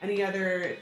Any other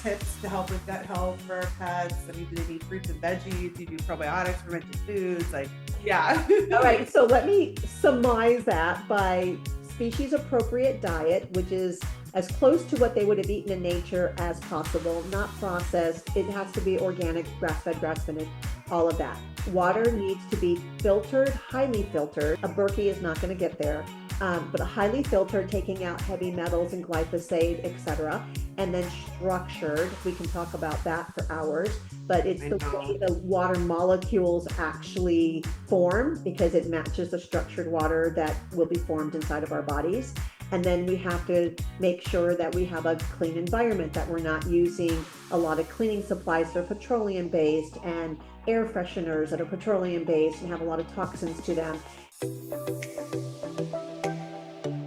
tips to help with gut health for our pets? I mean, do they need fruits and veggies? Do you do probiotics, fermented foods? Like, yeah. All right, so let me surmise that by species appropriate diet, which is as close to what they would have eaten in nature as possible, not processed. It has to be organic, grass fed, grass finished, all of that. Water needs to be filtered, highly filtered. A Berkey is not going to get there, but a highly filtered, taking out heavy metals and glyphosate, etc. And then structured. We can talk about that for hours, but it's I the know. way the water molecules actually form because it matches the structured water that will be formed inside of our bodies. And then we have to make sure that we have a clean environment, that we're not using a lot of cleaning supplies that are petroleum based and air fresheners that are petroleum based and have a lot of toxins to them.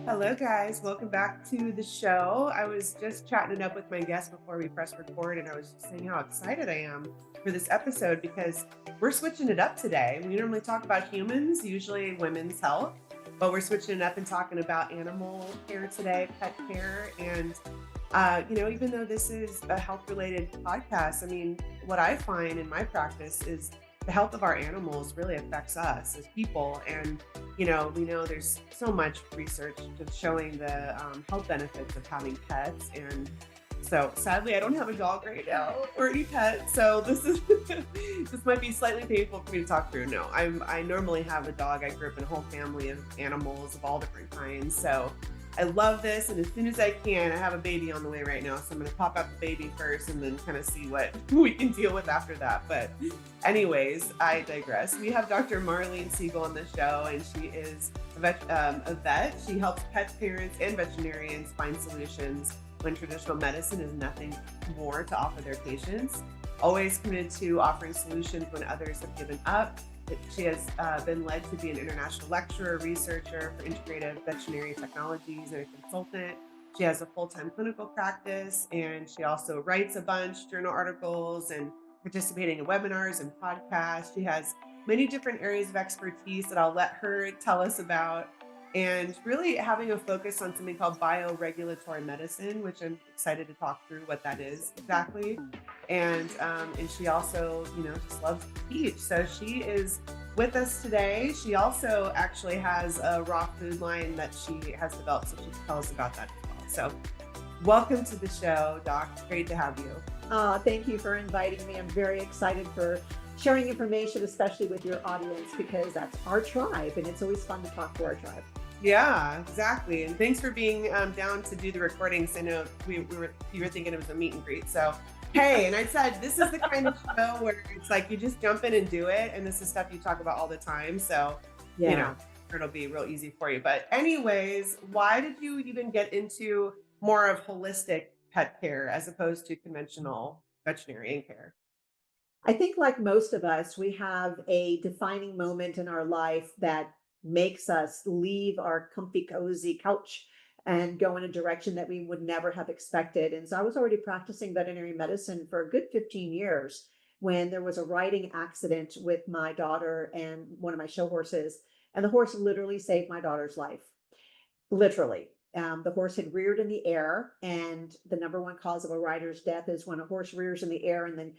Hello, guys. Welcome back to the show. I was just chatting it up with my guest before we press record, and I was just saying how excited I am for this episode because we're switching it up today. We normally talk about humans, usually women's health, but we're switching it up and talking about animal care today, pet care. And, even though this is a health related podcast, I mean, what I find in my practice is the health of our animals really affects us as people. And we know there's so much research just showing the health benefits of having pets. And so sadly, I don't have a dog right now or any pet. So this is this might be slightly painful for me to talk through. No, I normally have a dog. I grew up in a whole family of animals of all different kinds. So I love this. And as soon as I can, I have a baby on the way right now. So I'm going to pop out the baby first and then kind of see what we can deal with after that. But anyways, I digress. We have Dr. Marlene Siegel on the show, and she is a vet. She helps pet parents and veterinarians find solutions when traditional medicine is nothing more to offer their patients. Always committed to offering solutions when others have given up. She has been led to be an international lecturer, researcher for integrative veterinary technologies, and a consultant. She has a full-time clinical practice, and she also writes a bunch, journal articles, and participating in webinars and podcasts. She has many different areas of expertise that I'll let her tell us about. And really having a focus on something called bioregulatory medicine, which I'm excited to talk through what that is exactly. And she also, just loves to teach. So she is with us today. She also actually has a raw food line that she has developed, so she can tell us about that as well. So welcome to the show, Doc. Great to have you. Thank you for inviting me. I'm very excited for sharing information, especially with your audience, because that's our tribe, and it's always fun to talk to our tribe. Yeah, exactly. And thanks for being down to do the recordings. I know you were thinking it was a meet and greet. So hey, and I said this is the kind of show where it's like you just jump in and do it, and this is stuff you talk about all the time. So Yeah. it'll be real easy for you. But anyways, why did you even get into more of holistic pet care as opposed to conventional veterinarian care? I think, like most of us, we have a defining moment in our life that makes us leave our comfy, cozy couch and go in a direction that we would never have expected. And so I was already practicing veterinary medicine for a good 15 years when there was a riding accident with my daughter and one of my show horses. And the horse literally saved my daughter's life. Literally. The horse had reared in the air, and the number one cause of a rider's death is when a horse rears in the air and then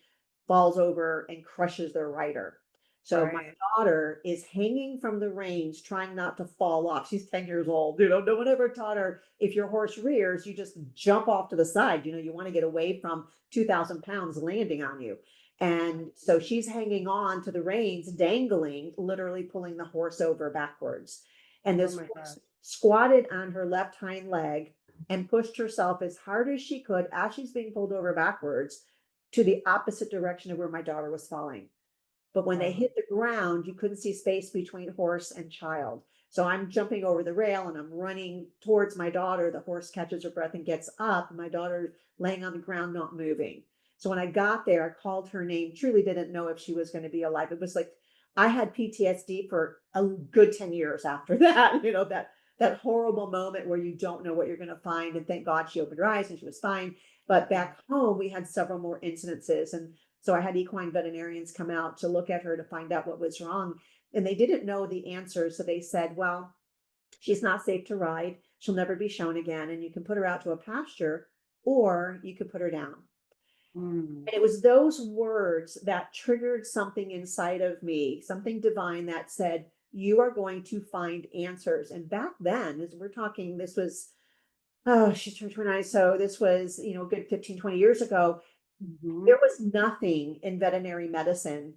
falls over and crushes their rider. So my Right. daughter is hanging from the reins, trying not to fall off. She's 10 years old. No one ever taught her if your horse rears, you just jump off to the side. You want to get away from 2,000 pounds landing on you. And so she's hanging on to the reins, dangling, literally pulling the horse over backwards. And Oh this my horse God. squatted on her left hind leg and pushed herself as hard as she could as she's being pulled over backwards to the opposite direction of where my daughter was falling. But when they Wow. hit the ground, you couldn't see space between horse and child. So I'm jumping over the rail and I'm running towards my daughter. The horse catches her breath and gets up. And my daughter laying on the ground, not moving. So when I got there, I called her name, truly didn't know if she was going to be alive. It was like I had PTSD for a good 10 years after that, that horrible moment where you don't know what you're going to find. And thank God she opened her eyes and she was fine. But Yeah. back home, we had several more incidences. And so I had equine veterinarians come out to look at her to find out what was wrong. And they didn't know the answer. So they said, well, she's not safe to ride. She'll never be shown again. And you can put her out to a pasture or you could put her down. Mm. And it was those words that triggered something inside of me, something divine that said, you are going to find answers. And back then, as we're talking, this was, oh, she's turned 29. So this was, a good 15, 20 years ago. Mhm. There was nothing in veterinary medicine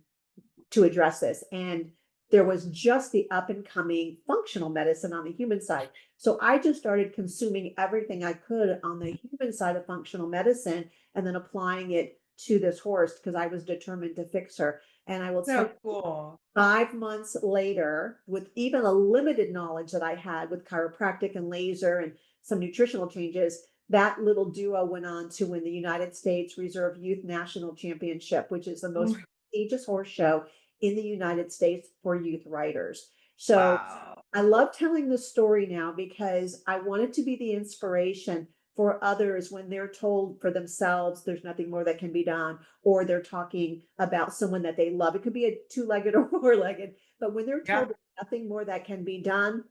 to address this. And there was just the up and coming functional medicine on the human side. So I just started consuming everything I could on the human side of functional medicine and then applying it to this horse because I was determined to fix her. And I will tell So you, cool. 5 months later, with even a limited knowledge that I had with chiropractic and laser and some nutritional changes, that little duo went on to win the United States Reserve Youth National Championship, which is the most Mm. prestigious horse show in the United States for youth riders. So Wow. I love telling this story now because I want it to be the inspiration for others when they're told for themselves there's nothing more that can be done, or they're talking about someone that they love. It could be a two-legged or four-legged, but when they're Yeah. told there's nothing more that can be done,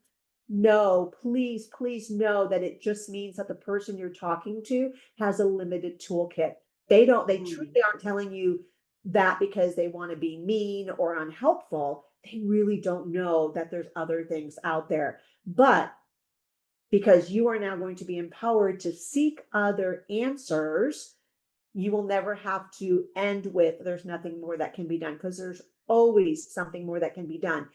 no, please, please know that it just means that the person you're talking to has a limited toolkit. They Mm. truly aren't telling you that because they want to be mean or unhelpful. They really don't know that there's other things out there. But because you are now going to be empowered to seek other answers, you will never have to end with there's nothing more that can be done because there's always something more that can be done.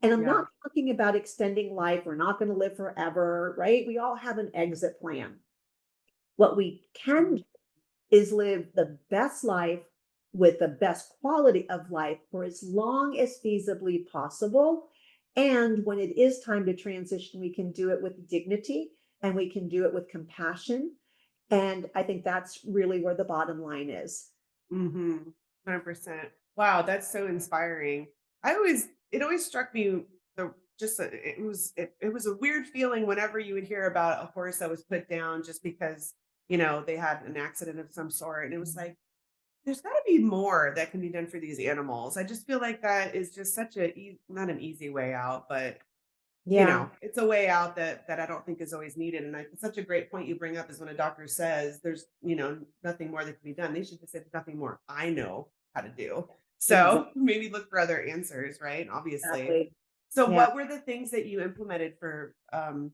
And I'm Yeah. not talking about extending life. We're not going to live forever, right? We all have an exit plan. What we can Mm. do is live the best life with the best quality of life for as long as feasibly possible. And when it is time to transition, we can do it with dignity and we can do it with compassion. And I think that's really where the bottom line is. Mhm. 100%. Wow, that's so inspiring. It always struck me it was a weird feeling whenever you would hear about a horse that was put down just because, they had an accident of some sort. And it was like, there's got to be more that can be done for these animals. I just feel like that is just such not an easy way out, but Yeah, it's a way out that I don't think is always needed. And it's such a great point you bring up is when a doctor says there's, nothing more that can be done. They should just say there's nothing more I know how to do. So maybe look for other answers, right? Obviously. exactly. So Yeah. what were the things that you implemented for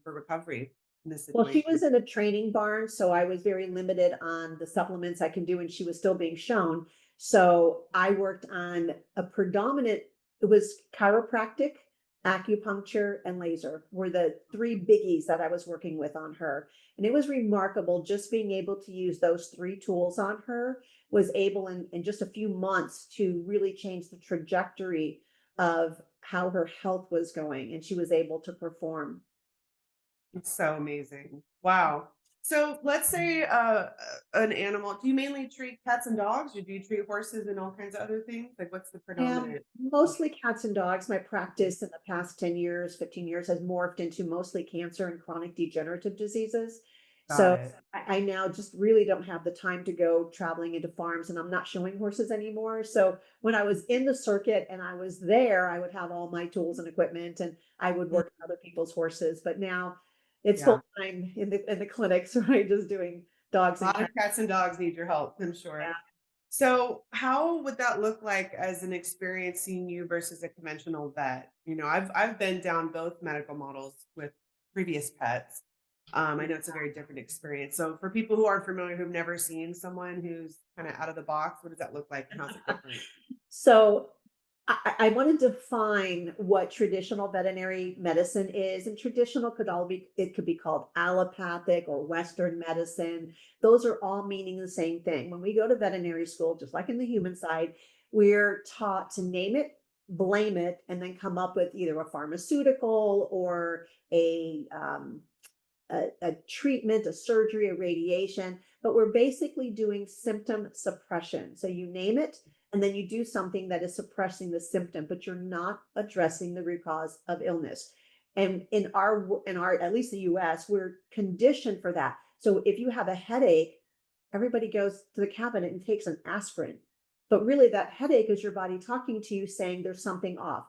recovery in this Well, she situation? was in a training barn, so I was very limited on the supplements I can do, and she was still being shown. So I worked on a predominant, it was chiropractic, acupuncture, and laser were the three biggies that I was working with on her. And it was remarkable just being able to use those three tools on her was able in just a few months to really change the trajectory of how her health was going, and she was able to perform. It's so amazing. Wow. So let's say an animal, do you mainly treat cats and dogs or do you treat horses and all kinds of other things? Like what's the predominant? Mostly cats and dogs. My practice in the past 10 years, 15 years has morphed into mostly cancer and chronic degenerative diseases. Got So it. I now just really don't have the time to go traveling into farms and I'm not showing horses anymore. So when I was in the circuit and I was there, I would have all my tools and equipment and I would Mm. work with other people's horses. But now it's Yeah. full time in the clinics, right? Just doing dogs A and lot of cats. cats and dogs need your help, I'm Yeah. sure. So, how would that look like as an experience seeing you versus a conventional vet? I've been down both medical models with previous pets. I know it's a very different experience. So, for people who aren't familiar, who've never seen someone who's kind of out of the box, what does that look like, and how's it different? So I want to define what traditional veterinary medicine is, and traditional it could be called allopathic or Western medicine. Those are all meaning the same thing. When we go to veterinary school, just like in the human side, we're taught to name it, blame it, and then come up with either a pharmaceutical or a treatment, a surgery, a radiation, but we're basically doing symptom suppression. So you name it, and then you do something that is suppressing the symptom, but you're not addressing the root cause of illness. And in our at least the US, we're conditioned for that. So if you have a headache, everybody goes to the cabinet and takes an aspirin. But really that headache is your body talking to you saying there's something off.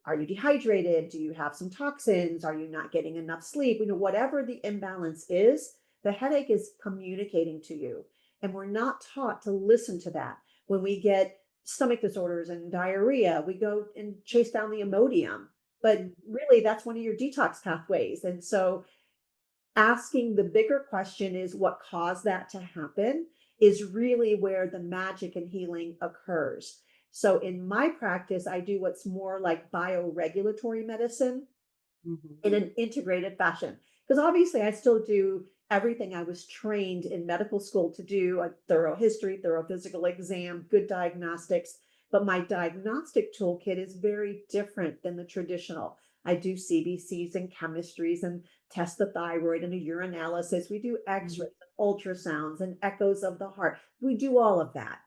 Are you dehydrated? Do you have some toxins? Are you not getting enough sleep? Whatever the imbalance is, The headache is communicating to you. And we're not taught to listen to that. When we get stomach disorders and diarrhea, we go and chase down the Imodium. But really, that's one of your detox pathways. And so asking the bigger question is what caused that to happen is really where the magic and healing occurs. So in my practice, I do what's more like bioregulatory medicine Mhm. in an integrated fashion. Because obviously, I still do everything I was trained in medical school to do a thorough history, thorough physical exam, good diagnostics. But my diagnostic toolkit is very different than the traditional. I do CBCs and chemistries and test the thyroid and a urinalysis. We do x Mhm. rays and ultrasounds and echoes of the heart. We do all of that.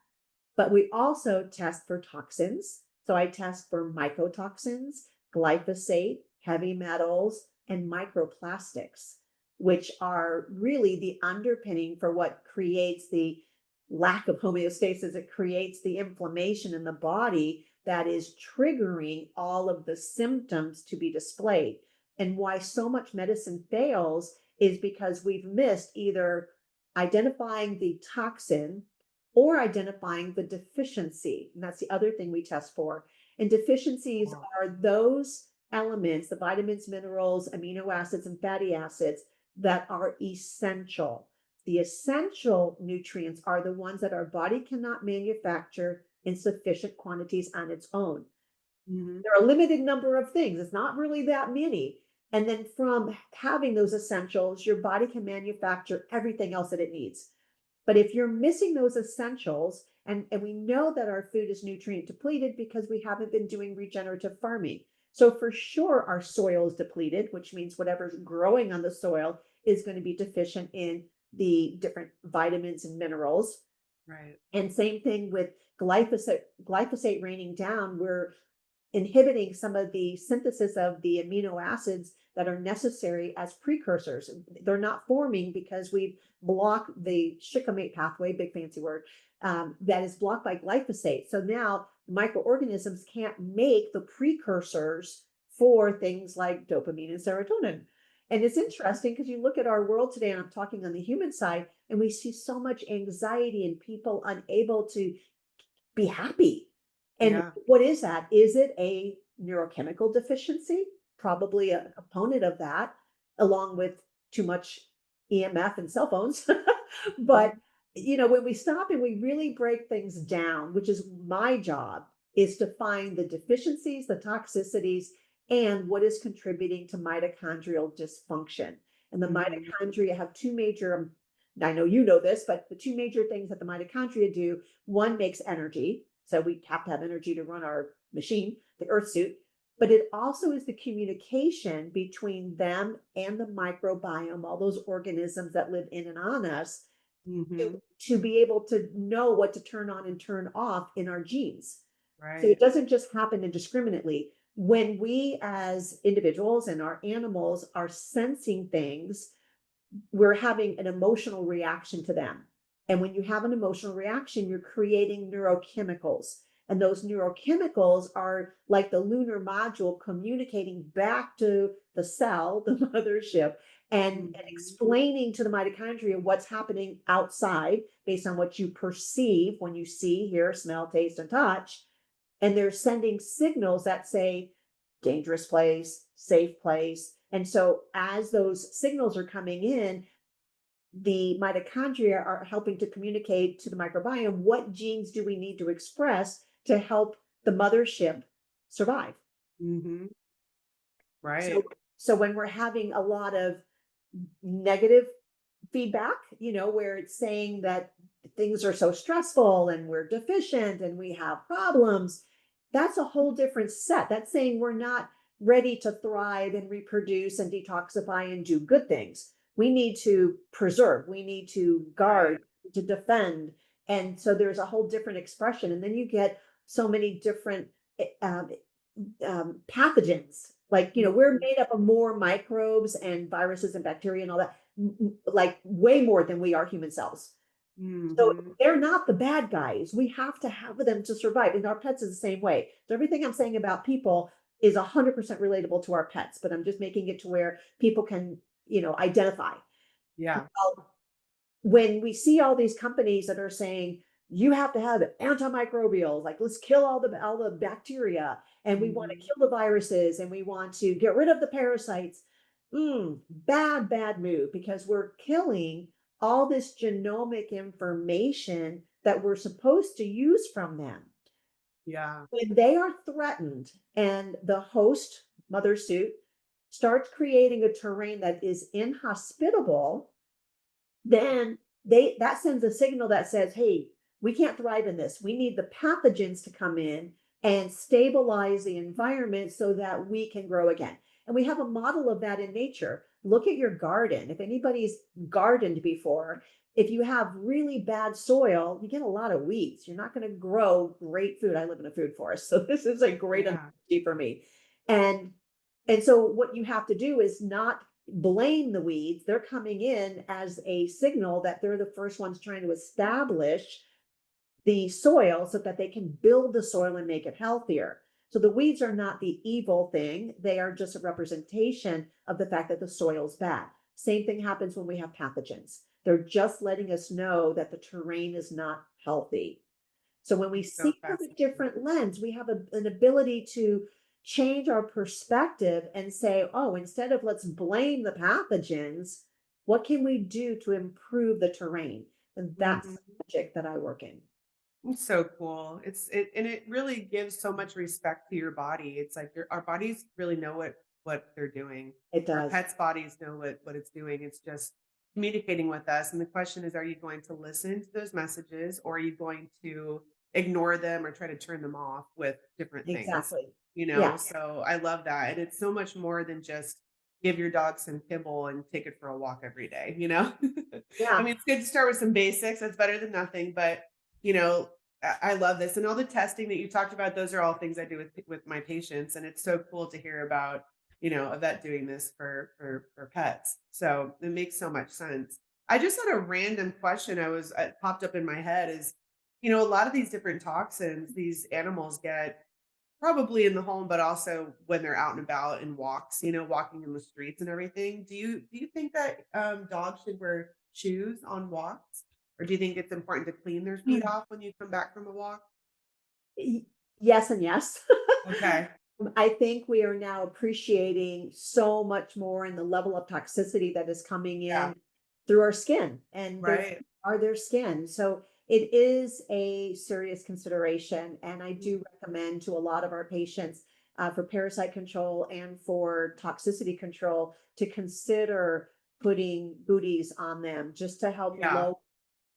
But we also test for toxins. So I test for mycotoxins, glyphosate, heavy metals, and microplastics, which are really the underpinning for what creates the lack of homeostasis. It creates the inflammation in the body that is triggering all of the symptoms to be displayed. And why so much medicine fails is because we've missed either identifying the toxin or identifying the deficiency. And that's the other thing we test for. And deficiencies Wow. are those elements, the vitamins, minerals, amino acids, and fatty acids that are essential. The essential nutrients are the ones that our body cannot manufacture in sufficient quantities on its own. Mhm. There are a limited number of things, it's not really that many. And then from having those essentials, your body can manufacture everything else that it needs. But if you're missing those essentials, and we know that our food is nutrient depleted because we haven't been doing regenerative farming. So for sure, our soil is depleted, which means whatever's growing on the soil is going to be deficient in the different vitamins and minerals. Right. And same thing with glyphosate raining down. We're inhibiting some of the synthesis of the amino acids that are necessary as precursors. They're not forming because we've blocked the shikimate pathway, big fancy word, that is blocked by glyphosate. So now microorganisms can't make the precursors for things like dopamine and serotonin. And it's interesting because you look at our world today, and I'm talking on the human side, and we see so much anxiety and people unable to be happy. And Yeah. what is that? Is it a neurochemical deficiency? Probably a component of that, along with too much EMF and cell phones. But Mhm. when we stop and we really break things down, which is my job, is to find the deficiencies, the toxicities, and what is contributing to mitochondrial dysfunction. And the Mhm. mitochondria have two major, I know you know this, but the two major things that the mitochondria do, one makes energy. So we have to have energy to run our machine, the earth suit. But it also is the communication between them and the microbiome, all those organisms that live in and on us, to, Mhm. to be able to know what to turn on and turn off in our genes. So it Right. doesn't just happen indiscriminately. When we as individuals and our animals are sensing things, we're having an emotional reaction to them. And when you have an emotional reaction, you're creating neurochemicals. And those neurochemicals are like the lunar module communicating back to the cell, the mothership, and Mhm. explaining to the mitochondria what's happening outside based on what you perceive when you see, hear, smell, taste, and touch. And they're sending signals that say dangerous place, safe place. And so as those signals are coming in, the mitochondria are helping to communicate to the microbiome what genes do we need to express to help the mothership survive. Mhm. So Right. so when we're having a lot of negative feedback, where it's saying that things are so stressful and we're deficient and we have problems, that's a whole different set. That's saying we're not ready to thrive and reproduce and detoxify and do good things. We need to preserve, we need to Right. guard, to defend. And so there's a whole different expression. And then you get so many different pathogens. Like, we're Mhm. made up of more microbes and viruses and bacteria and all that, like way more than we are human cells. So Mhm. they're not the bad guys. We have to have them to survive. And our pets is the same way. So everything I'm saying about people is 100% relatable to our pets, but I'm just making it to where people can, identify. Yeah. Well, when we see all these companies that are saying you have to have antimicrobials, like let's kill all the bacteria, and we want to Mhm. kill the viruses, and we want to get rid of the parasites. Bad move, because we're killing all this genomic information that we're supposed to use from them. Yeah. When they are threatened and the host mother suit starts creating a terrain that is inhospitable, then they that sends a signal that says, hey, we can't thrive in this. We need the pathogens to come in and stabilize the environment so that we can grow again. And we have a model of that in nature. Look at your garden. If anybody's gardened before, if you have really bad soil, you get a lot of weeds. You're not going to grow great food. I live in a food forest, so this is a great Yeah. analogy for me. And and so what you have to do is not blame the weeds. They're coming in as a signal that they're the first ones trying to establish the soil so that they can build the soil and make it healthier. So the weeds are not the evil thing. They are just a representation of the fact that the soil's bad. Same thing happens when we have pathogens. They're just letting us know that the terrain is not healthy. So when we It's so see from a fascinating. different lens, we have an ability to change our perspective and say, oh, instead of let's blame the pathogens, what can we do to improve the terrain? And that's Mhm. the magic that I work in. It's so cool. And it really gives so much respect to your body. It's like our bodies really know what they're doing. It Our does. pets' bodies know what it's doing. It's just communicating with us. And the question is, are you going to listen to those messages, or are you going to ignore them or try to turn them off with different things? Exactly. You Yeah. know, so I love that. And it's so much more than just give your dog some kibble and take it for a walk every day, you know? I Yeah. mean, it's good to start with some basics. That's better than nothing, but you know, I love this, and all the testing that you talked about, those are all things I do with my patients, and it's so cool to hear about, a vet doing this for pets. So it makes so much sense. I just had a random question popped up in my head is, a lot of these different toxins these animals get probably in the home, but also when they're out and about in walks, walking in the streets and everything. Do you think that dogs should wear shoes on walks? Or do you think it's important to clean their feet Mm. off when you come back from a walk? Yes and yes. Okay. I think we are now appreciating so much more in the level of toxicity that is coming Yeah. in through our skin, and their Right. feet are their skin. So it is a serious consideration. And I Mm. do recommend to a lot of our patients for parasite control and for toxicity control to consider putting booties on them just to help Yeah. low.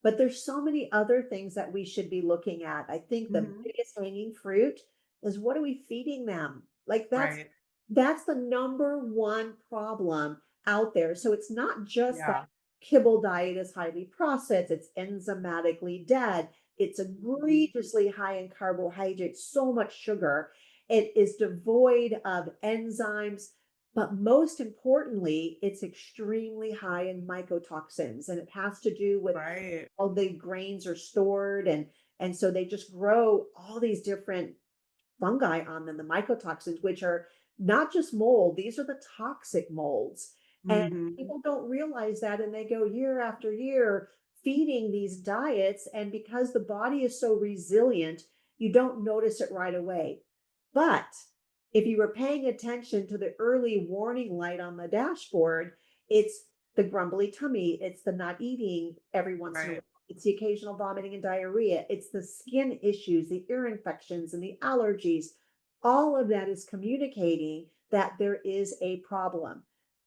But there's so many other things that we should be looking at. I think the Mhm. biggest hanging fruit is, what are we feeding them? Like Right. that's the number one problem out there. So it's not just that Yeah. kibble diet is highly processed, it's enzymatically dead, it's Mhm. egregiously high in carbohydrates, so much sugar. It is devoid of enzymes, but most importantly, it's extremely high in mycotoxins, and it has to do with Right. how the grains are stored, and so they just grow all these different fungi on them, the mycotoxins, which are not just mold, these are the toxic molds. And Mhm. people don't realize that, and they go year after year feeding these diets. And because the body is so resilient, you don't notice it right away. But if you were paying attention to the early warning light on the dashboard, it's the grumbly tummy, it's the not eating every once in a while, Right. it's the occasional vomiting and diarrhea. It's the skin issues, the ear infections, and the allergies. All of that is communicating that there is a problem.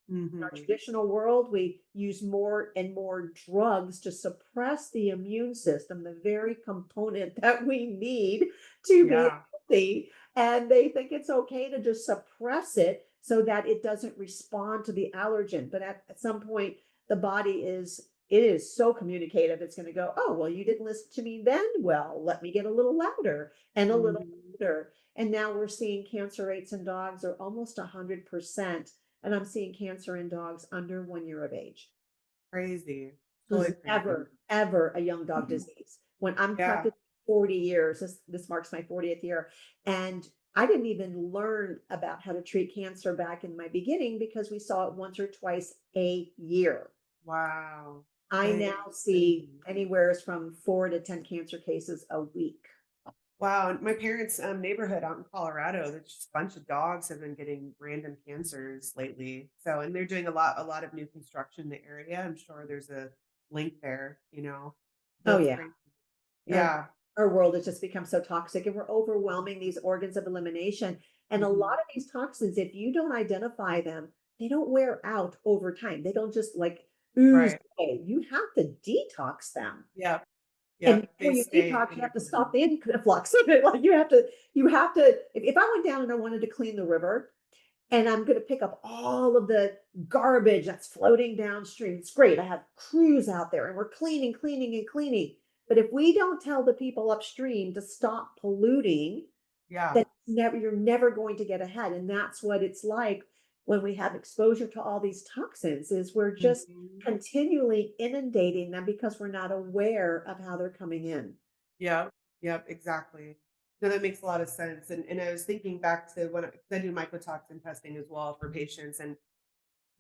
In our Mhm. traditional world, we use more and more drugs to suppress the immune system, the very component that we need to be Yeah. healthy. And they think it's okay to just suppress it so that it doesn't respond to the allergen. But at some point, the body it is so communicative. It's going to go, oh, well, you didn't listen to me then. Well, let me get a little louder and a little Mhm. louder. And now we're seeing cancer rates in dogs are almost 100%, and I'm seeing cancer in dogs under 1 year of age. Crazy. This Totally is crazy. ever a young dog Mhm. disease. When I'm Yeah. practicing 40 years, this marks my 40th year. And I didn't even learn about how to treat cancer back in my beginning because we saw it once or twice a year. Wow. I That now is see crazy. anywhere from 4 to 10 cancer cases a week. Wow, and my parents' neighborhood out in Colorado, there's just a bunch of dogs have been getting random cancers lately. So, and they're doing a lot of new construction in the area. I'm sure there's a link there, you know. Oh, That's yeah. crazy. Uh, Yeah. our world has just become so toxic and we're overwhelming these organs of elimination. And a lot Mhm. of these toxins, if you don't identify them, they don't wear out over time. They don't just like ooze Right. away. You have to detox them. Yep. And Yep. They before you stay detox, in you your have to body. stop the influx of it. Like you have to, if I went down and I wanted to clean the river, and I'm going to pick up all of the garbage that's floating downstream. It's great. I have crews out there and we're cleaning, cleaning, and cleaning. But if we don't tell the people upstream to stop polluting, Yeah. then you're never going to get ahead. And that's what it's like when we have exposure to all these toxins is we're just Mhm. continually inundating them because we're not aware of how they're coming in. Yep. Yep. Exactly. No, that makes a lot of sense. And I was thinking back to when 'cause I do mycotoxin testing as well for patients, and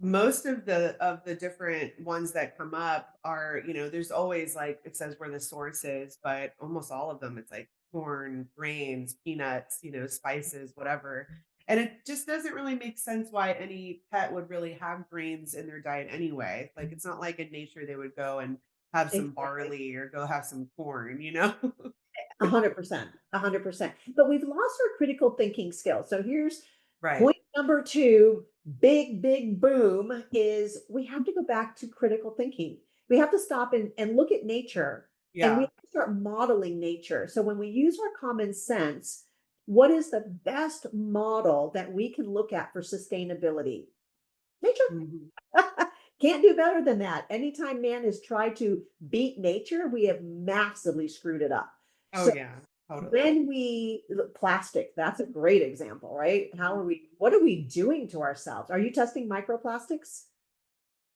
most of the different ones that come up are, there's always like it says where the source is, but almost all of them it's like corn, grains, peanuts, spices, whatever. And it just doesn't really make sense why any pet would really have grains in their diet anyway. Like it's not like in nature they would go and have some Exactly. barley or go have some corn. 100%, 100%. But we've lost our critical thinking skills. So here's Right. point number two, big, big boom is we have to go back to critical thinking. We have to stop and look at nature and we Yeah. have to start modeling nature. So when we use our common sense, what is the best model that we can look at for sustainability? Nature. Mhm. Can't do better than that. Anytime man has tried to beat nature, we have massively screwed it up. Oh So yeah, totally. when we plastic, that's a great example, right? What are we doing to ourselves? Are you testing microplastics?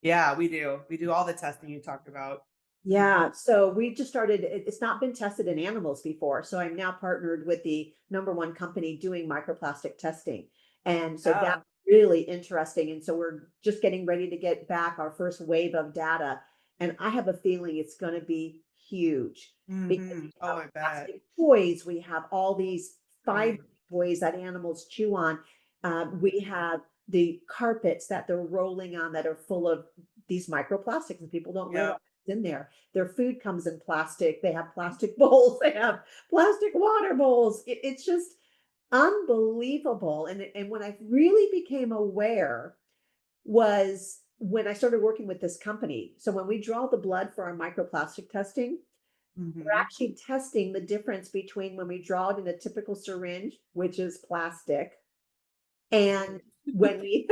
Yeah, we do. We do all the testing you talked about. Mhm. Yeah, so we just started, it's not been tested in animals before. So I'm now partnered with the number one company doing microplastic testing. And so that's Yeah. really interesting. And so we're just getting ready to get back our first wave of data. And I have a feeling it's going to be huge because Mhm. we Oh, have I bet. plastic toys, we have all these fiber Right. toys that animals chew on. We have the carpets that they're rolling on that are full of these microplastics, and people don't realize Yep. it's in there. Their food comes in plastic. They have plastic bowls. They have plastic water bowls. It's just unbelievable. And when I really became aware was when I started working with this company. So when we draw the blood for our microplastic testing, we're Mhm. actually testing the difference between when we draw it in a typical syringe, which is plastic, and Right. when we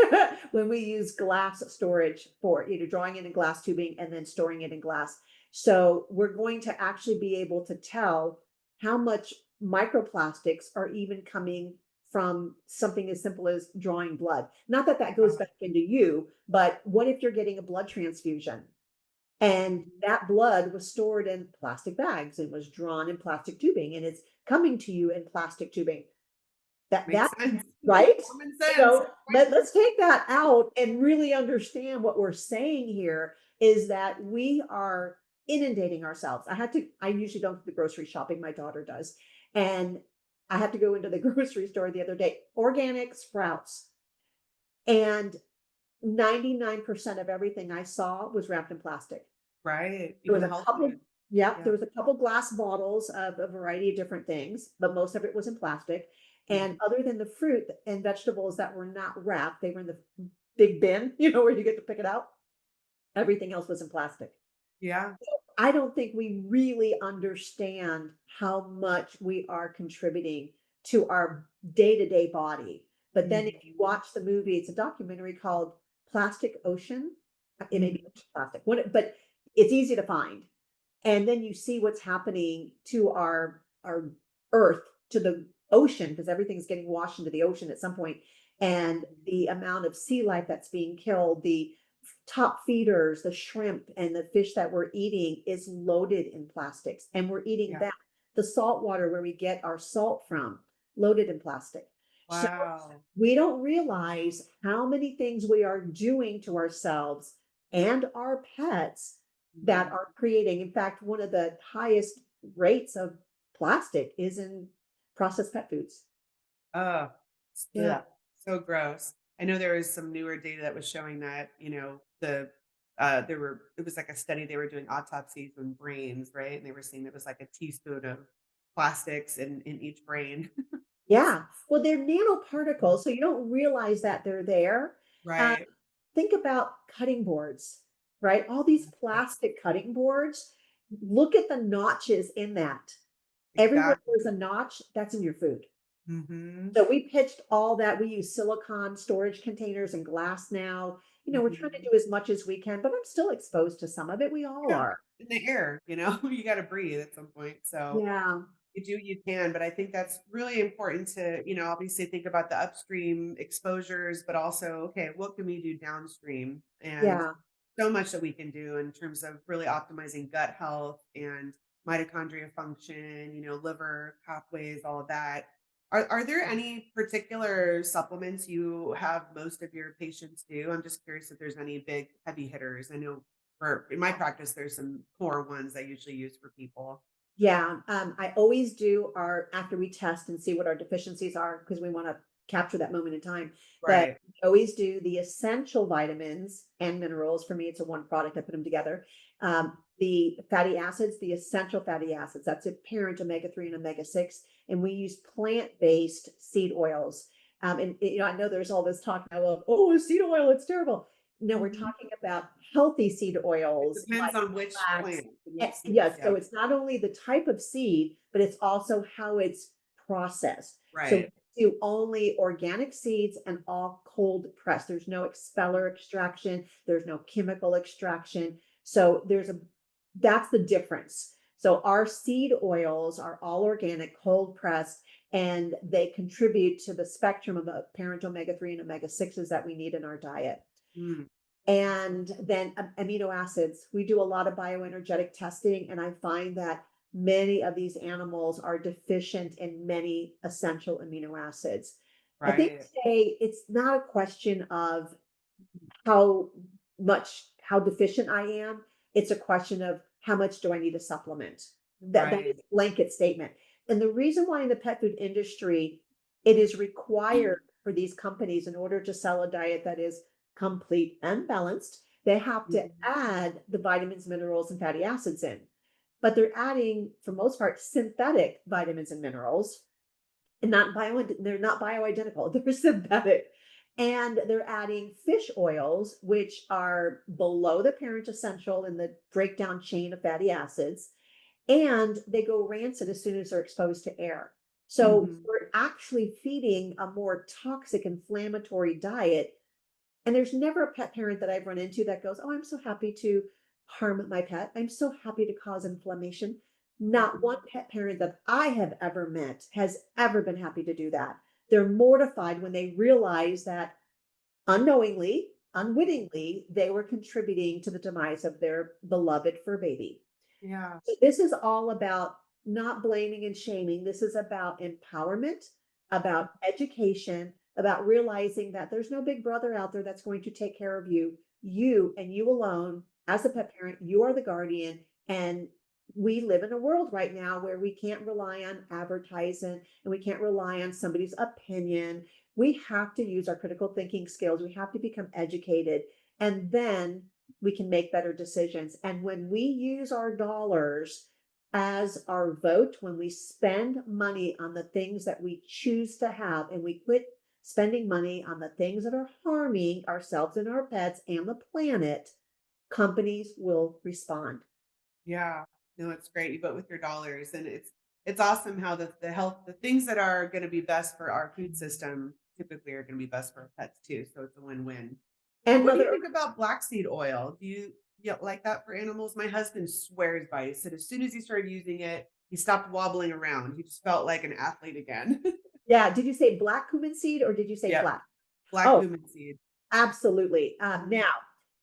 when we use glass storage for drawing it in glass tubing and then storing it in glass. So we're going to actually be able to tell how much microplastics are even coming from something as simple as drawing blood. Not that that goes Wow. back into you, but what if you're getting a blood transfusion and Mhm. that blood was stored in plastic bags and was drawn in plastic tubing and it's coming to you in plastic tubing? That Makes sense. right? Common sense. Good Let's point. take that out and really understand what we're saying here is that we are inundating ourselves. I usually don't do the grocery shopping, my daughter does. And I had to go into the grocery store the other day, organic sprouts. And 99% of everything I saw was wrapped in plastic. Right. There Even was the a healthy couple ones. yeah, there Yeah. was a couple glass bottles of a variety of different things, but most of it was in plastic. And Mhm. other than the fruit and vegetables that were not wrapped, they were in the big bin, where you get to pick it out. Everything else was in plastic. Yeah. I don't think we really understand how much we are contributing to our day-to-day body. But then if you Mhm. watch the movie, it's a documentary called Plastic Ocean. It may be Mhm. Ocean Plastic, but it's easy to find. And then you see what's happening to our earth, to the ocean, because everything's getting washed into the ocean at some point, and the amount of sea life that's being killed, the top feeders, the shrimp and the fish that we're eating is loaded in plastics, and we're eating Yeah. that. The salt water where we get our salt from, loaded in plastic. So Wow. we don't realize how many things we are doing to ourselves and our pets that Mhm. are creating, in fact, one of the highest rates of plastic is in processed pet foods. Oh, Yeah. ugh, so gross. I know there was some newer data that was showing that, it was like a study they were doing autopsies on brains, right? And they were saying it was like a teaspoon of plastics in each brain. Yeah. Well, they're nanoparticles, so you don't realize that they're there. Um, Right. think about cutting boards, right? All these Right. plastic cutting boards, look at the notches in that. Everywhere Exactly. there's a notch, that's in your food. Mhm. So we pitched all that. We use silicone storage containers and glass now. We're trying to Mhm. do as much as we can, but I'm still exposed to some of it. We all Yeah. are. In the air, you gotta breathe at some point. So Yeah. you do, you can, but I think that's really important to, obviously think about the upstream exposures, but also, okay, what can we do downstream? And Yeah. so much that we can do in terms of really optimizing gut health and mitochondria function, liver pathways, all of that. Are there any particular supplements you have most of your patients do? I'm just curious if there's any big heavy hitters. I know for in my practice, there's some core ones I usually use for people. Yeah, I always do our after we test and see what our deficiencies are because we want to capture that moment in time. But Right. we always do the essential vitamins and minerals. For me, it's a one product. I put them together. The fatty acids, the essential fatty acids. That's a parent omega 3 and omega 6, and we use plant-based seed oils. And I know there's all this talk now of seed oil, it's terrible. No, we're Mhm. talking about healthy seed It oils depends like on which flax. plant and which seeds, Yes, yeah. so it's not only the type of seed, but it's also how it's processed. So we Right, do only organic seeds and all cold pressed. There's no expeller extraction, there's no chemical extraction. So that's the difference. So our seed oils are all organic, cold pressed, and they contribute to the spectrum of the parent omega 3 and omega 6s that we need in our diet. mm, And then amino acids. We do a lot of bioenergetic testing, and I find that many of these animals are deficient in many essential amino acids. I think right, today it's not a question of how how deficient I am. It's a question of how much do I need to supplement. That is right. a blanket statement. And the reason why in the pet food industry, it is required for these companies in order to sell a diet that is complete and balanced, they have to Mhm. add the vitamins, minerals, and fatty acids in. But they're adding, for most part, synthetic vitamins and minerals and they're not bioidentical, they're synthetic. And they're adding fish oils, which are below the parent essential in the breakdown chain of fatty acids, and they go rancid as soon as they're exposed to air. So Mhm. we're actually feeding a more toxic, inflammatory diet. And there's never a pet parent that I've run into that goes, "Oh, I'm so happy to harm my pet. I'm so happy to cause inflammation." Not one Mhm. pet parent that I have ever met has ever been happy to do that. They're mortified when they realize that unknowingly, unwittingly, they were contributing to the demise of their beloved fur baby. Yeah, So this is all about not blaming and shaming. This is about empowerment, about education, about realizing that there's no big brother out there that's going to take care of you. You and you alone, as a pet parent, you are the guardian. And we live in a world right now where we can't rely on advertising and we can't rely on somebody's opinion. We have to use our critical thinking skills. We have to become educated. And then we can make better decisions. And when we use our dollars as our vote, when we spend money on the things that we choose to have, and we quit spending money on the things that are harming ourselves and our pets and the planet, companies will respond. yeah. No, it's great. You vote with your dollars, and it's awesome how the things that are gonna be best for our food system typically are gonna be best for our pets too, so it's a win-win. And What do you Mother think about black seed oil? Do you like that for animals? My husband swears by it. He said as soon as he started using it, he stopped wobbling around. He just felt like an athlete again. Yeah, did you say black cumin seed or did you say Yep, black? black Oh, cumin seed. absolutely. Mhm. Now,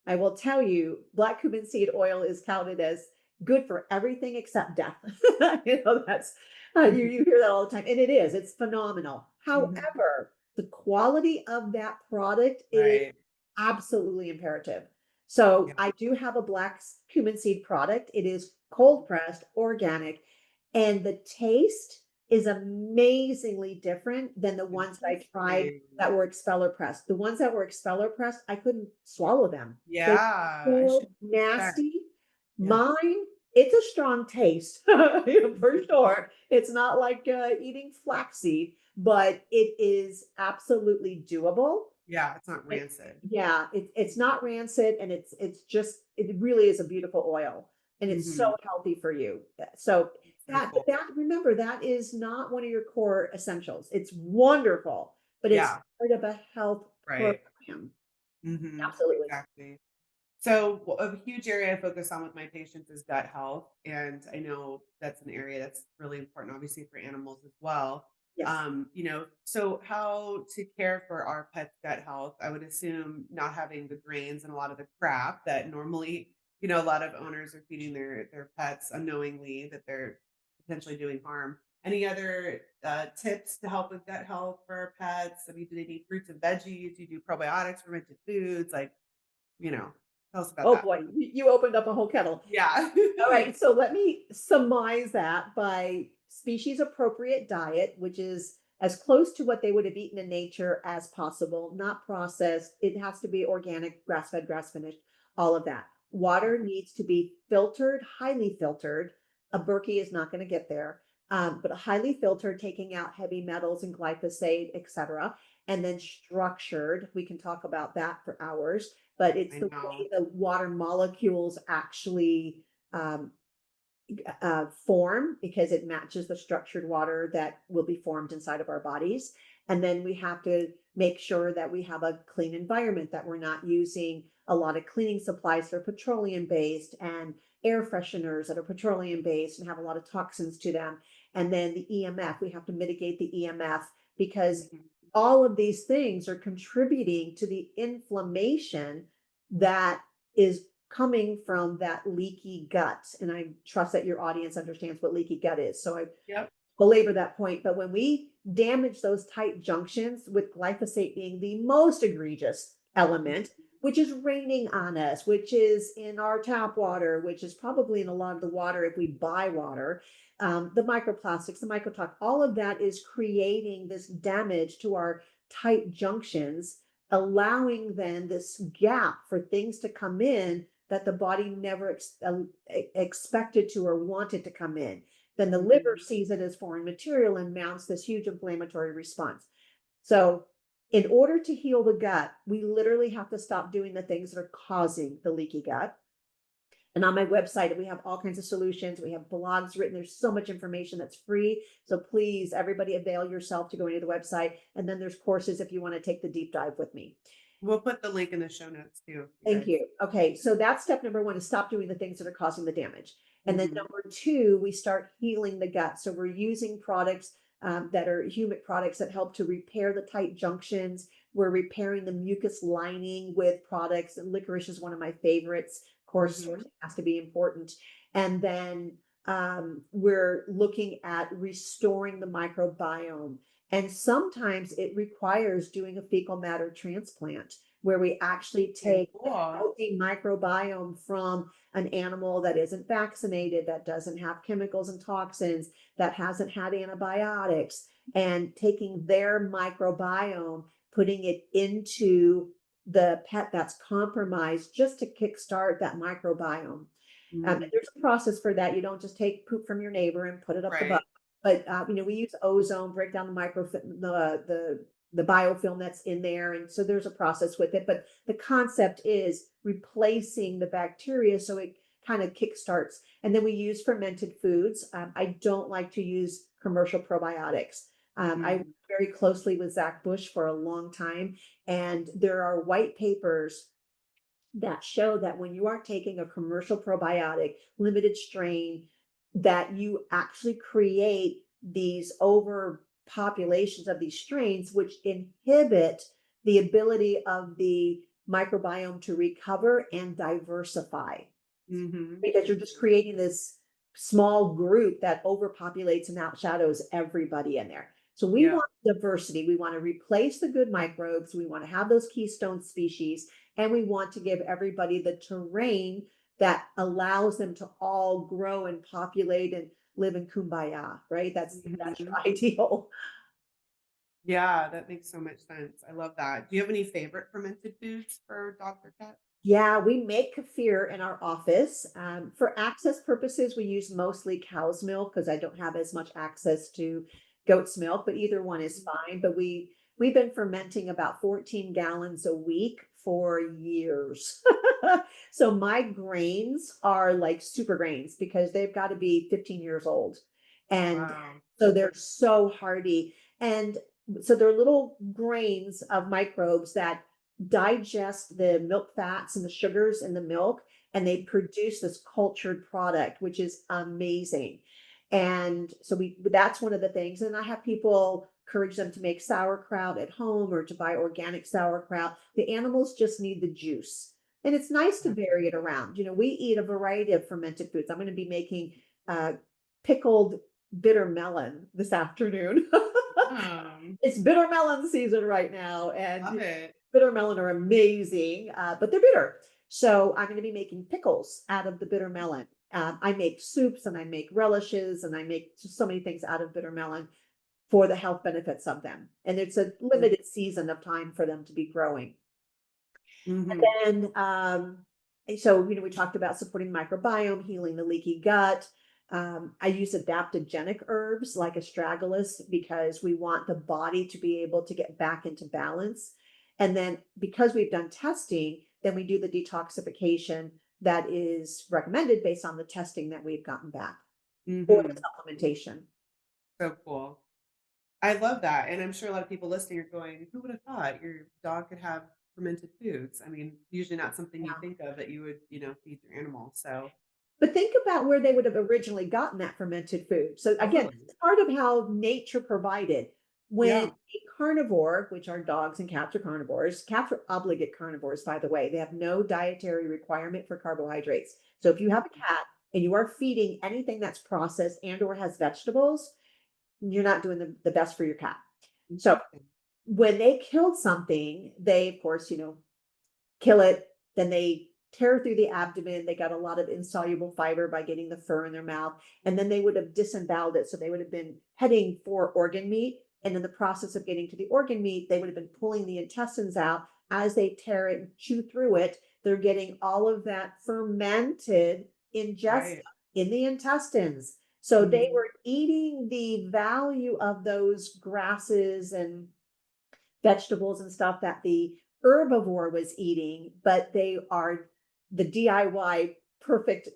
I will tell you, black cumin seed oil is counted as good for everything except death. That's you hear that all the time, and it is. It's phenomenal. Mhm. However, the quality of that product is Right. absolutely imperative. So Yeah. I do have a black cumin seed product. It is cold pressed, organic, and the taste is amazingly different than the ones that I tried Interesting. that were expeller pressed. The ones that were expeller pressed, I couldn't swallow them. They Yeah, I were should so check. nasty. Yeah. Mine, it's a strong taste, for sure. It's not like eating flaxseed, but it is absolutely doable. Yeah, it's not It rancid. yeah, it's not rancid, and it's just it really is a beautiful oil, and it's so Mhm. healthy for you. So So that cool. that remember, that is not one of your core essentials. It's wonderful, but it's Yeah, part of a health right. program. Mhm. Absolutely. Exactly. So a huge area I focus on with my patients is gut health, and I know that's an area that's really important, obviously, for animals as well. Yes. So how to care for our pets' gut health? I would assume not having the grains and a lot of the crap that normally, a lot of owners are feeding their pets unknowingly that they're potentially doing harm. Any other tips to help with gut health for our pets? I mean, do they need fruits and veggies? Do you do probiotics, fermented foods? Like, you know, tell us about Oh that. boy, you opened up a whole kettle. Yeah. All right, so let me surmise that by species appropriate diet, which is as close to what they would have eaten in nature as possible, not processed. It has to be organic, grass fed, grass finished, all of that. Water needs to be filtered, highly filtered. A Berkey is not going to get there, but highly filtered, taking out heavy metals and glyphosate, etc. And then structured. We can talk about that for hours, but it's I the know. way the water molecules actually um, form because it matches the structured water that will be formed inside of our bodies. And then we have to make sure that we have a clean environment, that we're not using a lot of cleaning supplies that are petroleum based and air fresheners that are petroleum based and have a lot of toxins to them. And then the EMF, we have to mitigate the EMF because Mhm. all of these things are contributing to the inflammation that is coming from that leaky gut. And I trust that your audience understands what leaky gut is. So I Yep. belabor that point. But when we damage those tight junctions, with glyphosate being the most egregious element, which is raining on us, which is in our tap water, which is probably in a lot of the water if we buy water, the microplastics, the mycotoxins, all of that is creating this damage to our tight junctions, allowing then this gap for things to come in that the body never expected to or wanted to come in. Then the liver Mhm. sees it as foreign material and mounts this huge inflammatory response. So, in order to heal the gut, we literally have to stop doing the things that are causing the leaky gut. And on my website, we have all kinds of solutions. We have blogs written. There's so much information that's free. So please, everybody, avail yourself to go into the website. And then there's courses if you want to take the deep dive with me. We'll put the link in the show notes too, you Thank guys. you. Okay, so that's step number one, is stop doing the things that are causing the damage. And then Mhm. number two, we start healing the gut. So we're using products that are humic products that help to repair the tight junctions. We're repairing the mucus lining with products, and licorice is one of my favorites. Of course, Mhm. sourcing has to be important. And then we're looking at restoring the microbiome. And sometimes it requires doing a fecal matter transplant where we actually Okay, take the cool. healthy microbiome from an animal that isn't vaccinated, that doesn't have chemicals and toxins, that hasn't had antibiotics, and taking their microbiome, putting it into the pet that's compromised just to kickstart that microbiome. Mm. There's a process for that. You don't just take poop from your neighbor and put it up the butt. Right. But we use ozone, break down the the biofilm that's in there, and so there's a process with it. But the concept is replacing the bacteria so it kind of kickstarts. And then we use fermented foods. I don't like to use commercial probiotics. I worked Mhm. very closely with Zach Bush for a long time, and there are white papers that show that when you are taking a commercial probiotic, limited strain, that you actually create these overpopulations of these strains, which inhibit the ability of the microbiome to recover and diversify Mhm. because you're just Mhm. creating this small group that overpopulates and outshadows everybody in there. So we Yeah. want diversity. We want to replace the good microbes. We want to have those keystone species. And we want to give everybody the terrain that allows them to all grow and populate and live in kumbaya, right? That's Mhm. your ideal. Yeah, that makes so much sense. I love that. Do you have any favorite fermented foods for dogs or cats? Yeah, we make kefir in our office. For access purposes, we use mostly cow's milk because I don't have as much access to goat's milk, but either one is Mhm. fine. But we've been fermenting about 14 gallons a week for years. So my grains are like super grains because they've got to be 15 years old. And Wow. so they're so hardy. And so they're little grains of microbes that digest the milk fats and the sugars in the milk, and they produce this cultured product, which is amazing. And so we that's one of the things. And I have people encourage them to make sauerkraut at home or to buy organic sauerkraut. The animals just need the juice. And it's nice to vary it around. We eat a variety of fermented foods. I'm going to be making uh, pickled bitter melon this afternoon. It's bitter melon season right now, and Love it. bitter melon are amazing, but they're bitter. So I'm going to be making pickles out of the bitter melon. I make soups and I make relishes and I make so many things out of bitter melon for the health benefits of them. And it's a limited season of time for them to be growing. Mhm. And so, we talked about supporting microbiome, healing the leaky gut. I use adaptogenic herbs like astragalus because we want the body to be able to get back into balance. And then because we've done testing, then we do the detoxification that is recommended based on the testing that we've gotten back or the Mhm. supplementation. So cool. I love that, and I'm sure a lot of people listening are going, "Who would have thought your dog could have fermented foods?" I mean, usually not something you think of that you would, feed your animal, so But think about where they would have originally gotten that fermented food. So again, totally. it's part of how nature provided. When Yeah. a carnivore, which are dogs and cats are obligate carnivores, by the way. They have no dietary requirement for carbohydrates. So if you have a cat and you are feeding anything that's processed and or has vegetables, you're not doing the best for your cat. So Interesting. when they killed something, they of course, kill it. Then they tear through the abdomen. They got a lot of insoluble fiber by getting the fur in their mouth. And then they would have disemboweled it. So they would have been heading for organ meat. And in the process of getting to the organ meat, they would have been pulling the intestines out. As they tear it and chew through it, they're getting all of that fermented ingesta Right. in the intestines. So they Mhm. were eating the value of those grasses and vegetables and stuff that the herbivore was eating, but they are the DIY perfect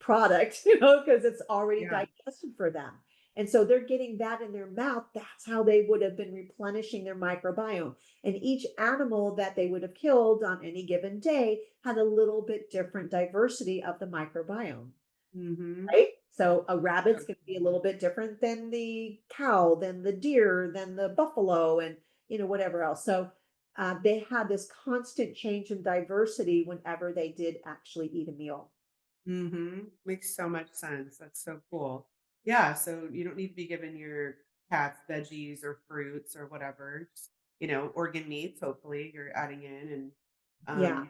product, because it's already Yeah. digested for them. And so they're getting that in their mouth. That's how they would have been replenishing their microbiome. And each animal that they would have killed on any given day had a little bit different diversity of the microbiome. Mhm. Right? So a So rabbit's going to be a little bit different than the cow, than the deer, than the buffalo, and whatever else. So they had this constant change in diversity whenever they did actually eat a meal. Mhm. Makes so much sense. That's so cool. Yeah, so you don't need to be giving your cats veggies or fruits or whatever. Just, organ meats, hopefully you're adding in and Yeah.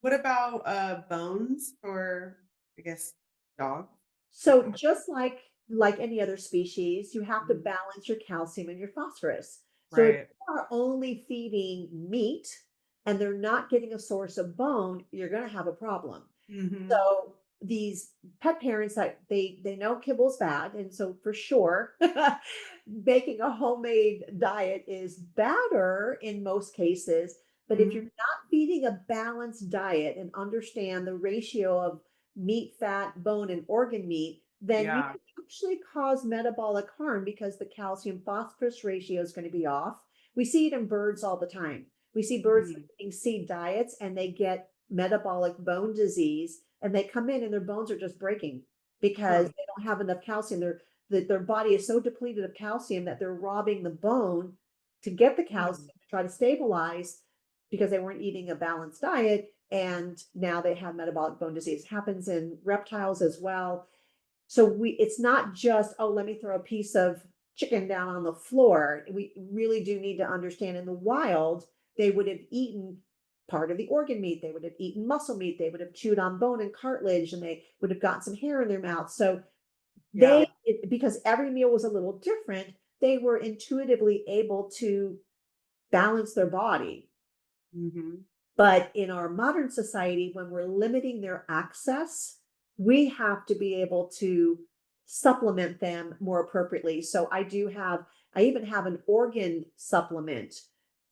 what about bones for I guess dogs or So cats? just like any other species, you have to Mhm. balance your calcium and your phosphorus. So if Right. you are only feeding meat and they're not getting a source of bone, you're going to have a problem. Mhm. So these pet parents that they know kibble's bad, and so for sure, making a homemade diet is better in most cases. But if you're Mhm. not feeding a balanced diet and understand the ratio of meat, fat, bone, and organ meat, then you Yeah. can actually cause metabolic harm because the calcium phosphorus ratio is going to be off. We see it in birds all the time. We see birds Mhm. eating seed diets and they get metabolic bone disease and they come in and their bones are just breaking because Huh. they don't have enough calcium. Their body is so depleted of calcium that they're robbing the bone to get the Hmm. calcium to try to stabilize because they weren't eating a balanced diet. And now they have metabolic bone disease. It happens in reptiles as well. So it's not just, oh, let me throw a piece of chicken down on the floor. We really do need to understand in the wild, they would have eaten part of the organ meat. They would have eaten muscle meat. They would have chewed on bone and cartilage, and they would have gotten some hair in their mouth. So Yeah. because every meal was a little different, they were intuitively able to balance their body. Mhm. But in our modern society, when we're limiting their access, we have to be able to supplement them more appropriately. So I even have an organ supplement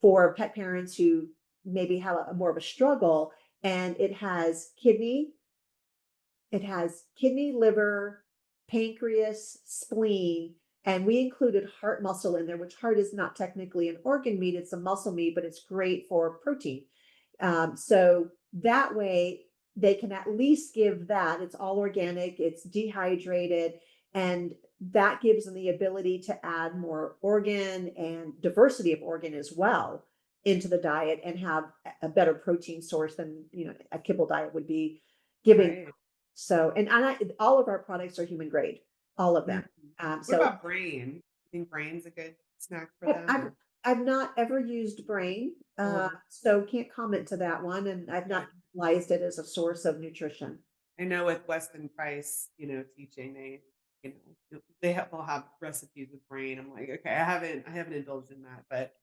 for pet parents who maybe have more of a struggle. And it has kidney, liver, pancreas, spleen, and we included heart muscle in there, which heart is not technically an organ meat, it's a muscle meat, but it's great for protein. So that way they can at least give that. It's all organic, it's dehydrated, and that gives them the ability to add more organ and diversity of organ as well into the diet and have a better protein source than a kibble diet would be giving. Right. So, all of our products are human grade, all of Mhm. them. What So about brain? You think brain's a good snack for I've, them I've or I've not ever used brain, oh, so can't comment to that one, and I've okay. not utilized it as a source of nutrition. I know with Weston Price, teaching, they'll have recipes with brain. I'm like, okay, I haven't indulged in that, but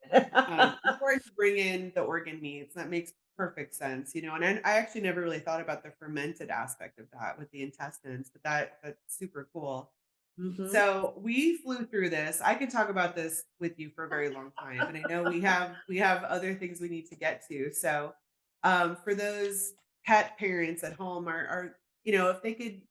important to bring in the organ meats. That makes perfect sense, and I actually never really thought about the fermented aspect of that with the intestines, but that's super cool. Mhm. So we flew through this. I could talk about this with you for a very long time, and I know we have other things we need to get to. So, for those pet parents at home, are if they could,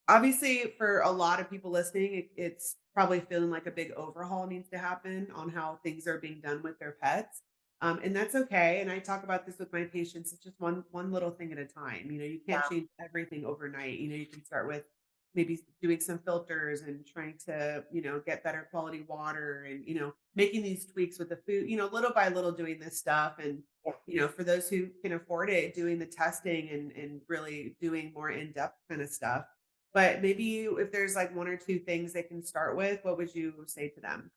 obviously, for a lot of people listening, it's probably feeling like a big overhaul needs to happen on how things are being done with their pets. And that's okay. And I talk about this with my patients. It's just one little thing at a time. You can't Yeah. change everything overnight. You can start with maybe doing some filters and trying to, get better quality water and, making these tweaks with the food, little by little doing this stuff. And, Yeah. for those who can afford it, doing the testing and really doing more in-depth kind of stuff. But maybe if there's like 1 or 2 things they can start with, what would you say to them?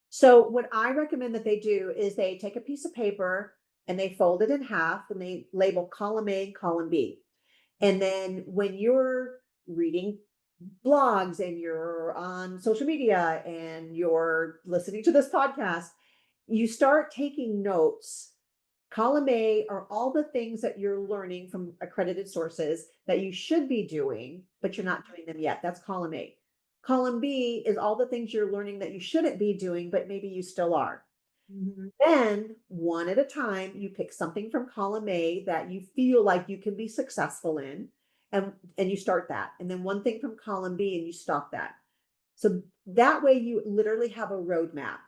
So what I recommend that they do is they take a piece of paper and they fold it in half and they label column A and column B. And then when you're reading blogs and you're on social media and you're listening to this podcast, you start taking notes. Column A are all the things that you're learning from accredited sources that you should be doing, but you're not doing them yet. That's column A. Column B is all the things you're learning that you shouldn't be doing, but maybe you still are. Mhm. Then, one at a time, you pick something from column A that you feel like you can be successful in, and you start that. And then one thing from column B, and you stop that. So that way, you literally have a roadmap.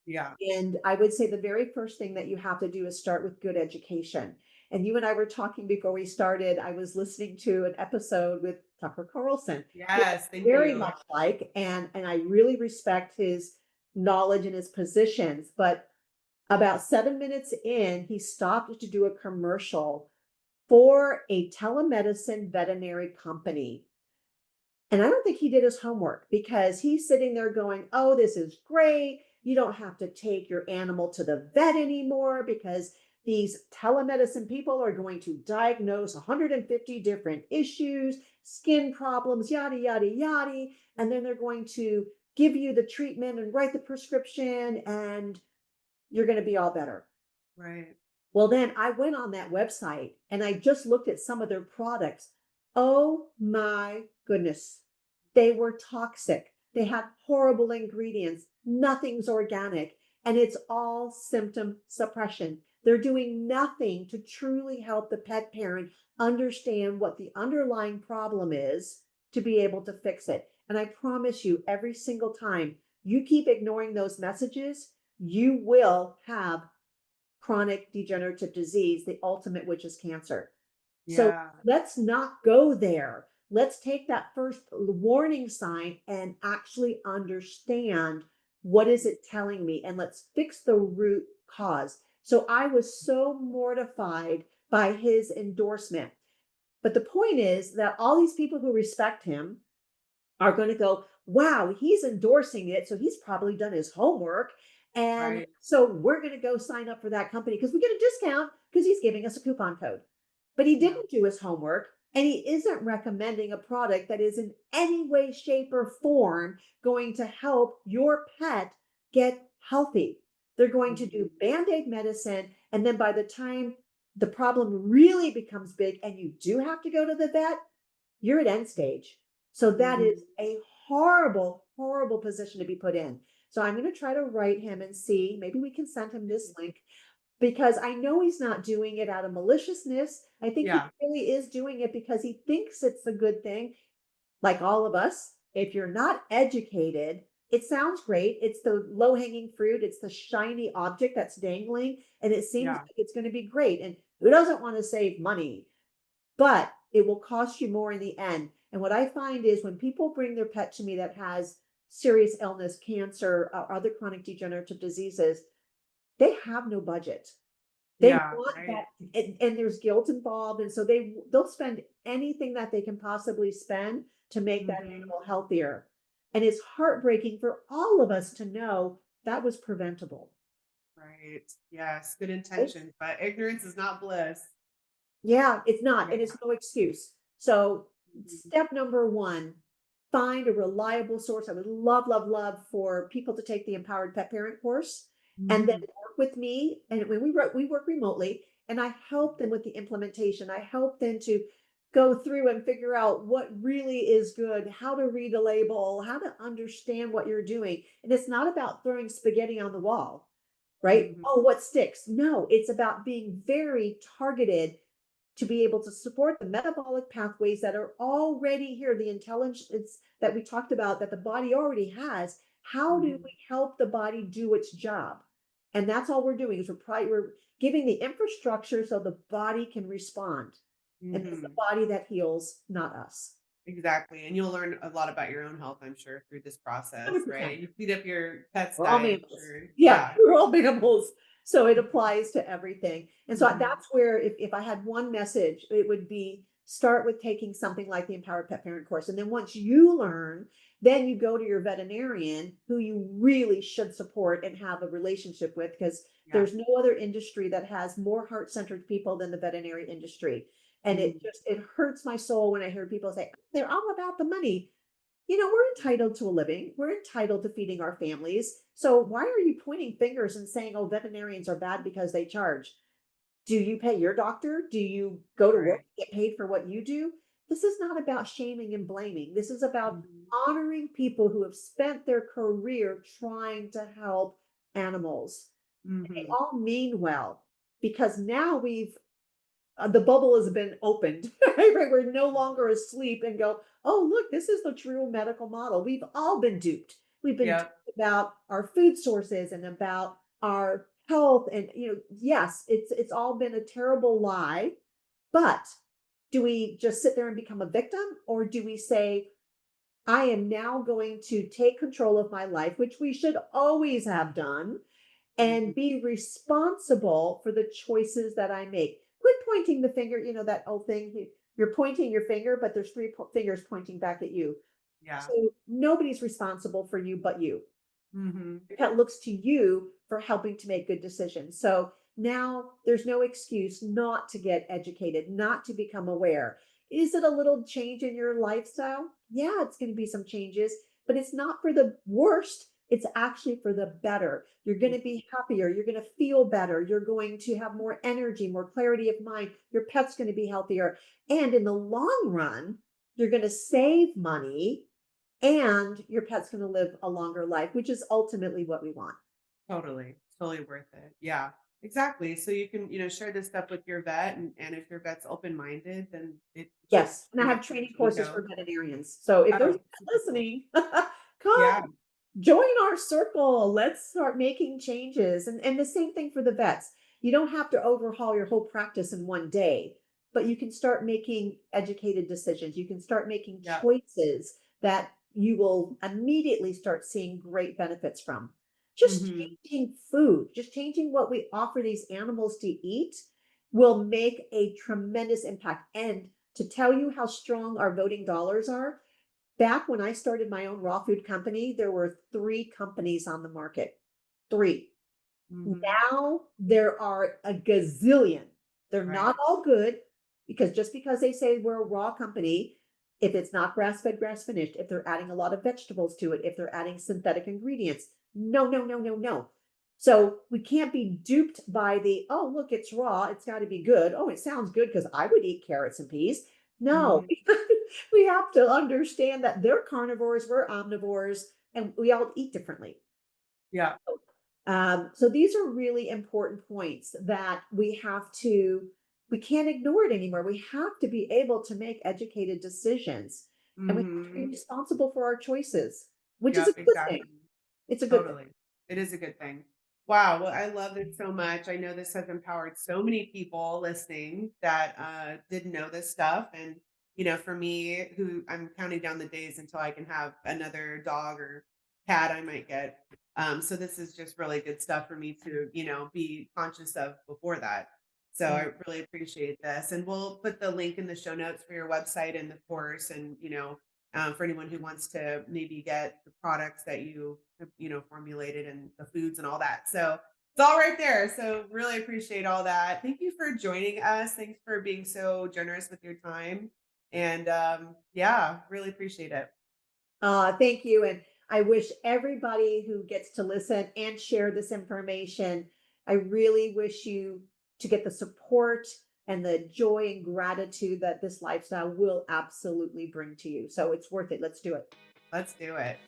Yeah. And I would say the very first thing that you have to do is start with good education. And you and I were talking before we started. I was listening to an episode with Tucker Carlson, who Yes, I thank very you. much like, and I really respect his knowledge and his positions. But about 7 minutes in, he stopped to do a commercial for a telemedicine veterinary company. And I don't think he did his homework because he's sitting there going, "Oh, this is great. You don't have to take your animal to the vet anymore because these telemedicine people are going to diagnose 150 different issues, skin problems, yada, yada, yada. And then they're going to give you the treatment and write the prescription, and you're going to be all better." Right. Well, then I went on that website and I just looked at some of their products. Oh my goodness. They were toxic. They had horrible ingredients. Nothing's organic. And it's all symptom suppression. They're doing nothing to truly help the pet parent understand what the underlying problem is to be able to fix it. And I promise you, every single time you keep ignoring those messages, you will have chronic degenerative disease, the ultimate, which is cancer. So Yeah. let's not go there. Let's take that first warning sign and actually understand what is it telling me, and let's fix the root cause. So I was so mortified by his endorsement. But the point is that all these people who respect him are going to go, wow, he's endorsing it. So he's probably done his homework. And Right. so we're going to go sign up for that company because we get a discount. because he's giving us a coupon code. But he Yeah. didn't do his homework and he isn't recommending a product that is in any way, shape, or form going to help your pet get healthy. They're going to Mhm. do band-aid medicine. And then by the time the problem really becomes big and you do have to go to the vet, you're at end stage. So that is Mhm. a horrible, horrible position to be put in. So I'm going to try to write him and see, maybe we can send him this link because I know he's not doing it out of maliciousness. I think he Yeah. really is doing it because he thinks it's a good thing. Like all of us, if you're not educated, it sounds great. It's the low hanging fruit, it's the shiny object that's dangling, and it seems Yeah. like it's going to be great. And who doesn't want to save money? But it will cost you more in the end. And what I find is when people bring their pet to me that has serious illness, cancer, or other chronic degenerative diseases, they have no budget. They Yeah. want Right. that, and there's guilt involved, and so they'll spend anything that they can possibly spend to make that Mhm. animal healthier. And it's heartbreaking for all of us to know that was preventable, Right. Yes. Good right? intentions, but ignorance is not bliss. Yeah, it's not, Yeah. and it's no excuse. So, Mhm. step number 1, find a reliable source. I would love, love, love for people to take the Empowered Pet Parent course and then Mhm. work with me. And when we work remotely, and I help them with the implementation. I help them to go through and figure out what really is good, how to read a label, how to understand what you're doing. And it's not about throwing spaghetti on the wall, right? Mhm. Oh, what sticks? No, it's about being very targeted to be able to support the metabolic pathways that are already here, the intelligence that we talked about that the body already has. How do Mhm. we help the body do its job? And that's all we're doing is we're giving the infrastructure so the body can respond. And it's the Mhm. body that heals, not us. Exactly, and you'll learn a lot about your own health, I'm sure, through this process, 100%. right? You feed up your pet's We're all diet, I'm mammals. sure. Yeah, Yeah. we're all mammals. So it Mhm. applies to everything. And so Mhm. that's where if I had one message, it would be start with taking something like the Empowered Pet Parent course. And then once you learn, then you go to your veterinarian who you really should support and have a relationship with because Yeah. there's no other industry that has more heart-centered people than the veterinary industry. And Mhm. it hurts my soul when I hear people say they're all about the money. We're entitled to a living. We're entitled to feeding our families. So why are you pointing fingers and saying, oh, veterinarians are bad because they charge? Do you pay your doctor? Do you go to work, Right. get paid for what you do? This is not about shaming and blaming. This is about Mhm. honoring people who have spent their career trying to help animals. They Mhm. all mean well because now the bubble has been opened. Right? We're no longer asleep and go, oh, look, this is the true medical model. We've all been duped. We've been duped Yep. about our food sources and about our health. And, yes, it's all been a terrible lie. But do we just sit there and become a victim? Or do we say, I am now going to take control of my life, which we should always have done, Mhm. and be responsible for the choices that I make. Quit pointing the finger, that old thing. You're pointing your finger, but there's three fingers pointing back at you. Yeah. So nobody's responsible for you but you. Mhm. Your pet looks to you for helping to make good decisions. So now there's no excuse not to get educated, not to become aware. Is it a little change in your lifestyle? Yeah, it's going to be some changes, but it's not for the worst. It's actually for the better. You're going to Mhm. be happier. You're going to feel better. You're going to have more energy, more clarity of mind. Your pet's going to be healthier. And in the long run, you're going to save money and your pet's going to live a longer life, which is ultimately what we want. Totally. Totally worth it. Yeah. Exactly. So you can, share this stuff with your vet and if your vet's open-minded, then it should Yes, and I pretty have much training easily courses for go. veterinarians. So if there's Oh, a vet super cool. listening, come Yeah. join our circle. Let's start making changes. And the same thing for the vets. You don't have to overhaul your whole practice in one day, but you can start making educated decisions. You can start making Yeah. choices that you will immediately start seeing great benefits from. Just Mhm. changing food, just changing what we offer these animals to eat will make a tremendous impact. And to tell you how strong our voting dollars are, back when I started my own raw food company, there were 3 companies on the market. 3. Mhm. Now there are a gazillion. They're Right. not all good because just because they say we're a raw company, if it's not grass fed, grass finished, if they're adding a lot of vegetables to it, if they're adding synthetic ingredients, no, no, no, no, no. So we can't be duped by the, oh, look, it's raw. It's got to be good. Oh, it sounds good because I would eat carrots and peas. No, Mhm. we have to understand that they're carnivores, we're omnivores, and we all eat differently. Yeah. So these are really important points that we can't ignore it anymore. We have to be able to make educated decisions and we have to be Mhm. responsible for our choices, which is a Yep, good thing. exactly. It's a good thing. Totally. It is a good thing. Wow, well, I love it so much. I know this has empowered so many people listening that, didn't know this stuff, and, for me, who I'm counting down the days until I can have another dog or cat I might get. So this is just really good stuff for me to, be conscious of before that. So Yeah. I really appreciate this, and we'll put the link in the show notes for your website and the course, and, for anyone who wants to maybe get the products that you have, formulated and the foods and all that. So it's all right there. So really appreciate all that. Thank you for joining us. Thanks for being so generous with your time. And yeah, really appreciate it. Thank you. And I wish everybody who gets to listen and share this information, I really wish you to get the support and the joy and gratitude that this lifestyle will absolutely bring to you. So it's worth it. Let's do it. Let's do it.